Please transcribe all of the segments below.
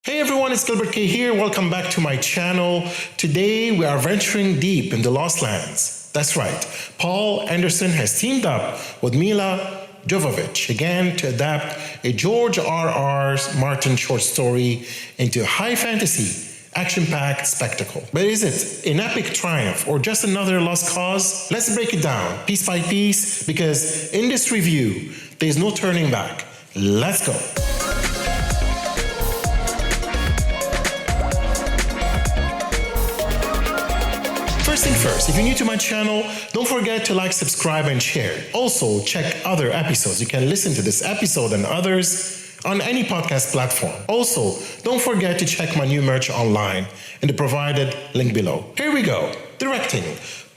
Hey everyone, it's Gilbert.K here. Welcome back to my channel. Today we are venturing deep in the Lost Lands. That's right, Paul Anderson has teamed up with Milla Jovovich again to adapt a George R.R. Martin short story into a high fantasy, action-packed spectacle. But is it an epic triumph or just another lost cause? Let's break it down piece by piece because in this review, there's no turning back. Let's go. First thing first, if you're new to my channel, don't forget to like, subscribe, and share. Also, check other episodes. You can listen to this episode and others on any podcast platform. Also, don't forget to check my new merch online in the provided link below. Here we go. Directing.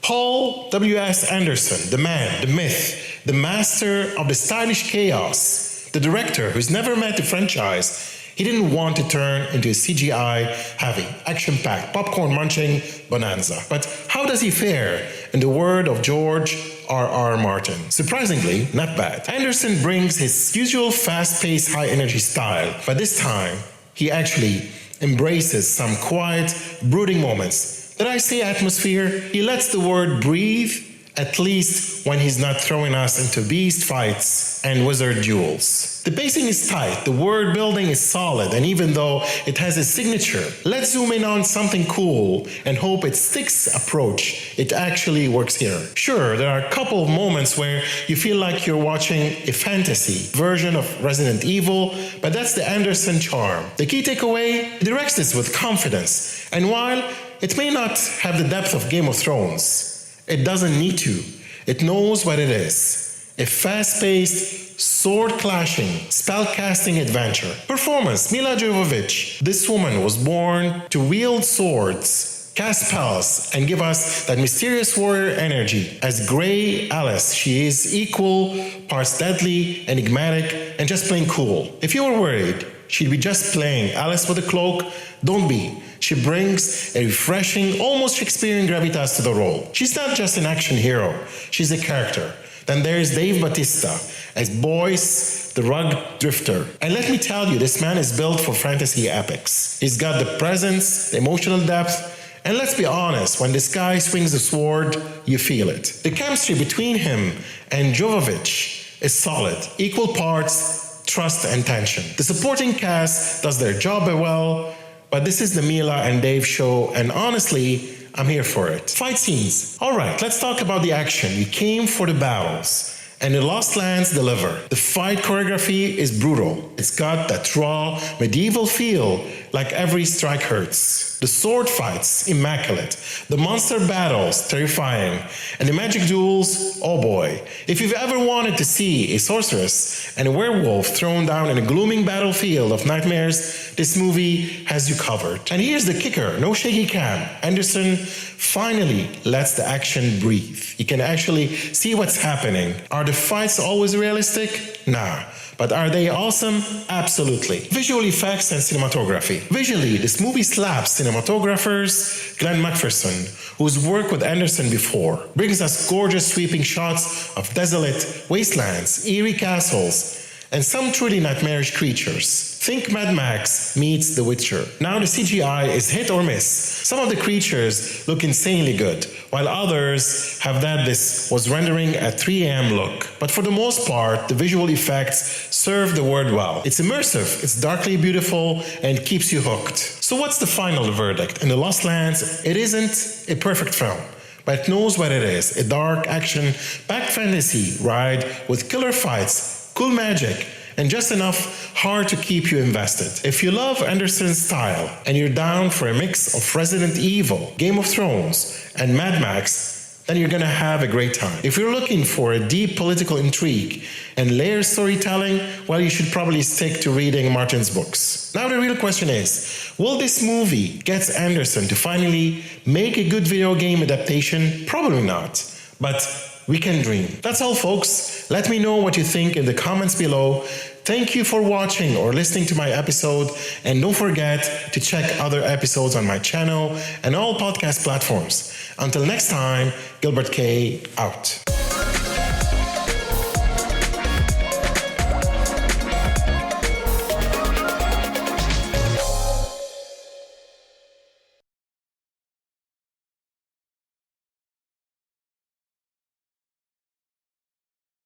Paul W.S. Anderson, the man, the myth, the master of the stylish chaos, the director who's never met the franchise. He didn't want to turn into a CGI-heavy, action-packed, popcorn-munching bonanza. But how does he fare in the word of George R.R. Martin? Surprisingly, not bad. Anderson brings his usual fast-paced, high-energy style, but this time, he actually embraces some quiet, brooding moments. Did I say atmosphere? He lets the word breathe, at least when he's not throwing us into beast fights and wizard duels. The pacing is tight, the word building is solid, and even though it has a signature, let's zoom in on something cool and hope it sticks approach. It actually works here. Sure, there are a couple of moments where you feel like you're watching a fantasy version of Resident Evil, but that's the Anderson charm. The key takeaway, he directs this with confidence, and while it may not have the depth of Game of Thrones, it doesn't need to. It knows what it is. A fast-paced, sword-clashing, spell-casting adventure. Performance, Milla Jovovich. This woman was born to wield swords, cast spells, and give us that mysterious warrior energy. As Grey Alice, she is equal, parts deadly, enigmatic, and just plain cool. If you were worried she'd be just playing Alice with a cloak, don't be. She brings a refreshing, almost Shakespearean gravitas to the role. She's not just an action hero, she's a character. Then there's Dave Bautista as Boyce, the rug drifter. And let me tell you, this man is built for fantasy epics. He's got the presence, the emotional depth, and let's be honest, when this guy swings a sword, you feel it. The chemistry between him and Jovovich is solid, equal parts trust and tension. The supporting cast does their job well, but this is the Milla and Dave show, and honestly, I'm here for it. Fight scenes. Alright, let's talk about the action. We came for the battles, and the Lost Lands deliver. The fight choreography is brutal. It's got that raw, medieval feel, like every strike hurts. The sword fights, immaculate. The monster battles, terrifying. And the magic duels, oh boy. If you've ever wanted to see a sorceress and a werewolf thrown down in a glooming battlefield of nightmares, this movie has you covered. And here's the kicker, no shaky cam. Anderson finally lets the action breathe. You can actually see what's happening. Are the fights always realistic? Nah. But are they awesome? Absolutely. Visual effects and cinematography. Visually, this movie slaps cinematographers Glenn McPherson, who's worked with Anderson before, brings us gorgeous sweeping shots of desolate wastelands, eerie castles, and some truly nightmarish creatures. Think Mad Max meets The Witcher. Now the CGI is hit or miss. Some of the creatures look insanely good, while others have this was rendering at 3 a.m. look. But for the most part, the visual effects serve the word well. It's immersive, it's darkly beautiful, and keeps you hooked. So what's the final verdict? In The Lost Lands, it isn't a perfect film, but it knows what it is. A dark, action-packed fantasy ride with killer fights, cool magic, and just enough heart to keep you invested. If you love Anderson's style and you're down for a mix of Resident Evil, Game of Thrones, and Mad Max, then you're gonna have a great time. If you're looking for a deep political intrigue and layered storytelling, well, you should probably stick to reading Martin's books. Now the real question is, will this movie get Anderson to finally make a good video game adaptation? Probably not, but we can dream. That's all, folks. Let me know what you think in the comments below. Thank you for watching or listening to my episode, and don't forget to check other episodes on my channel and all podcast platforms. Until next time, Gilbert.K out.